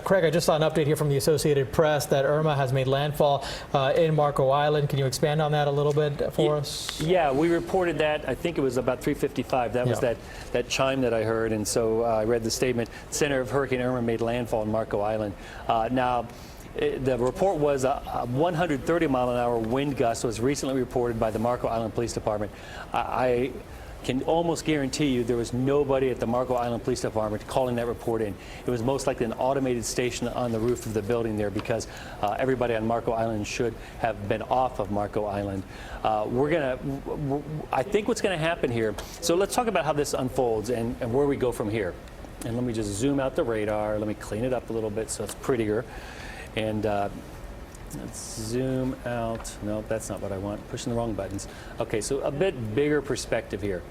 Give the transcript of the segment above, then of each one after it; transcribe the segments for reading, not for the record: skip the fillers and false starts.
Craig, I just saw an update here from the Associated Press that Irma has made landfall in Marco Island. Can you expand on that a little bit for us? Yeah, we reported that. I think it was about 3:55. That was that chime that I heard, and so I read the statement. Center of Hurricane Irma made landfall in Marco Island. Now, the report was a 130-mile-an-hour wind gust was recently reported by the Marco Island Police Department. I can almost guarantee you there was nobody at the Marco Island Police Department calling that report in. It was most likely an automated station on the roof of the building there, because everybody on Marco Island should have been off of Marco Island. I think what's going to happen here, so let's talk about how this unfolds and where we go from here. And let me just zoom out the radar. Let me clean it up a little bit so it's prettier. And let's zoom out. No, that's not what I want. Pushing the wrong buttons. Okay, so a bit bigger perspective here.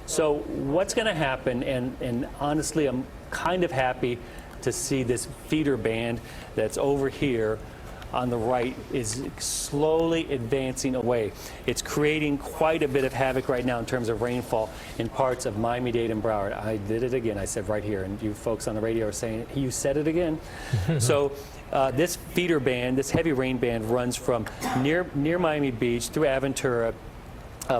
So what's going to happen, and honestly, I'm kind of happy to see this feeder band that's over here on the right is slowly advancing away. It's creating quite a bit of havoc right now in terms of rainfall in parts of Miami-Dade and Broward. I did it again. I said right here, and you folks on the radio are saying, you said it again. So this feeder band, this heavy rain band, runs from near Miami Beach through Aventura,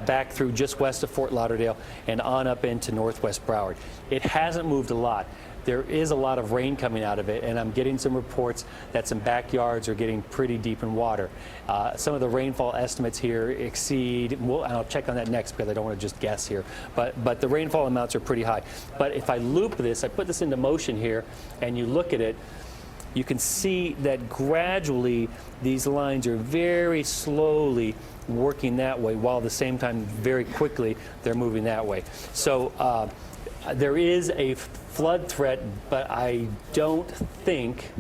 back through just west of Fort Lauderdale and on up into northwest Broward. It hasn't moved a lot. There is a lot of rain coming out of it, and I'm getting some reports that some backyards are getting pretty deep in water. Some of the rainfall estimates here exceed, and I'll check on that next because I don't want to just guess here, but the rainfall amounts are pretty high. But if I loop this, I put this into motion here, and you look at it, you can see that gradually these lines are very slowly working that way, while at the same time very quickly they're moving that way. So there is a flood threat, but I don't think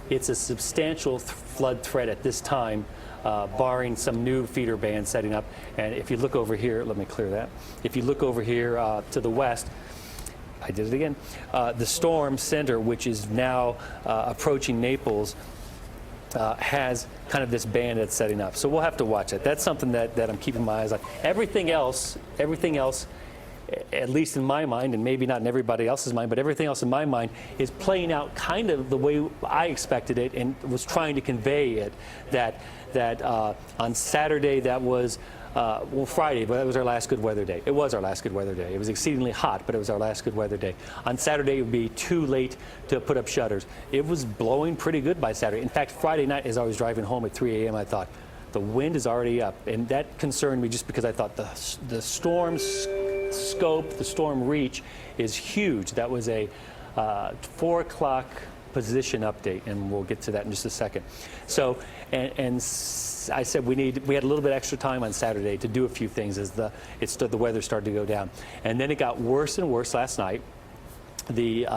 it's a substantial flood threat at this time, barring some new feeder band setting up. And if you look over here, let me clear that. If you look over here to the west, I did it again. The storm center, which is now approaching Naples, has kind of this band that's setting up. So we'll have to watch it. That's something that I'm keeping my eyes on. Everything else, at least in my mind, and maybe not in everybody else's mind, but everything else in my mind is playing out kind of the way I expected it and was trying to convey it. That on Saturday, that was well, Friday, but that was our last good weather day. It was our last good weather day. It was exceedingly hot, but it was our last good weather day. On Saturday, it would be too late to put up shutters. It was blowing pretty good by Saturday. In fact, Friday night, as I was driving home at 3 a.m., I thought, the wind is already up. And that concerned me just because I thought the storm scope, the storm reach is huge. That was a 4 o'clock position update, and we'll get to that in just a second. So, and I said we had a little bit extra time on Saturday to do a few things as the weather started to go down. And then it got worse and worse last night. The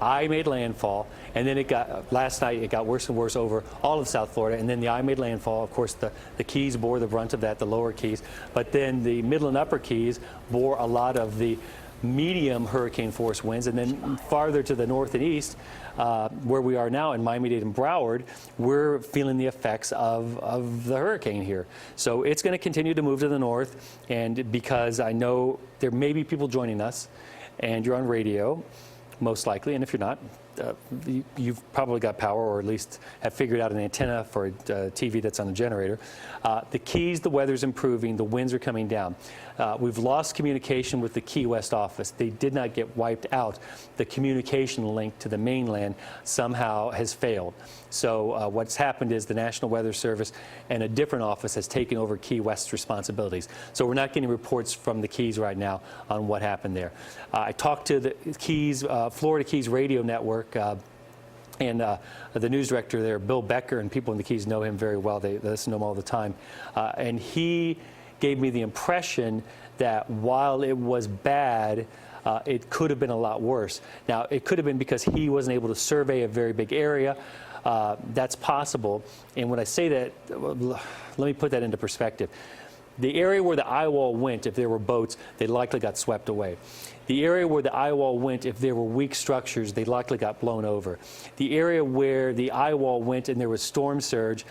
eye made landfall, and then last night it got worse and worse over all of South Florida, and then the eye made landfall. Of course, the Keys bore the brunt of that, the lower Keys, but then the middle and upper Keys bore a lot of the medium hurricane force winds, and then farther to the north and east, where we are now in Miami-Dade and Broward, we're feeling the effects of the hurricane here. So it's going to continue to move to the north, and because I know there may be people joining us, and you're on radio, most likely, and if you're not, you've probably got power, or at least have figured out an antenna for a TV that's on a generator. The Keys, the weather's improving, the winds are coming down. We've lost communication with the Key West office. They did not get wiped out. The communication link to the mainland somehow has failed. So what's happened is the National Weather Service and a different office has taken over Key West's responsibilities. So we're not getting reports from the Keys right now on what happened there. I talked to the Keys, Florida Keys Radio Network, and the news director there, Bill Becker, and people in the Keys know him very well. They listen to him all the time. And he gave me the impression that while it was bad, it could have been a lot worse. Now, it could have been because he wasn't able to survey a very big area. That's possible. And when I say that, let me put that into perspective. The area where the eye wall went, if there were boats, they likely got swept away. The area where the eye wall went, if there were weak structures, they likely got blown over. The area where the eye wall went and there was storm surge,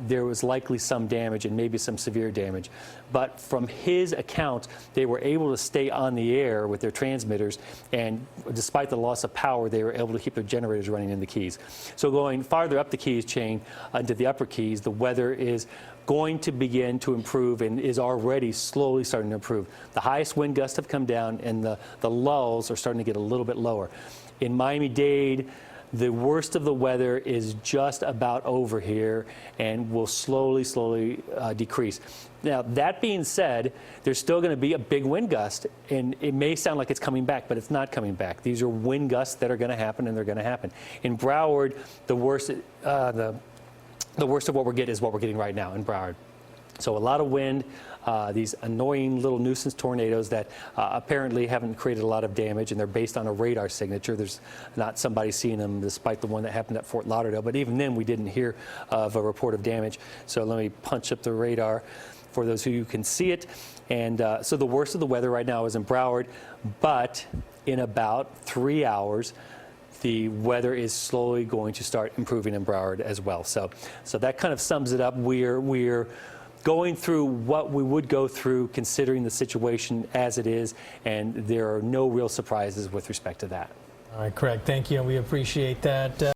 there was likely some damage and maybe some severe damage. But from his account, they were able to stay on the air with their transmitters, and despite the loss of power, they were able to keep their generators running in the Keys. So going farther up the Keys chain into the upper Keys, the weather is going to begin to improve and is already slowly starting to improve. The highest wind gusts have come down, and the lulls are starting to get a little bit lower. In Miami-Dade, the worst of the weather is just about over here and will slowly decrease. Now, that being said, there's still going to be a big wind gust, and it may sound like it's coming back, but it's not coming back. These are wind gusts that are going to happen, and they're going to happen. In Broward, the worst of what we're getting is what we're getting right now in Broward. So a lot of wind, these annoying little nuisance tornadoes that apparently haven't created a lot of damage, and they're based on a radar signature. There's not somebody seeing them, despite the one that happened at Fort Lauderdale. But even then, we didn't hear of a report of damage. So let me punch up the radar for those who can see it. And so the worst of the weather right now is in Broward, but in about 3 hours, the weather is slowly going to start improving in Broward as well. So that kind of sums it up. We're going through what we would go through considering the situation as it is, and there are no real surprises with respect to that. All right, Craig, thank you, and we appreciate that.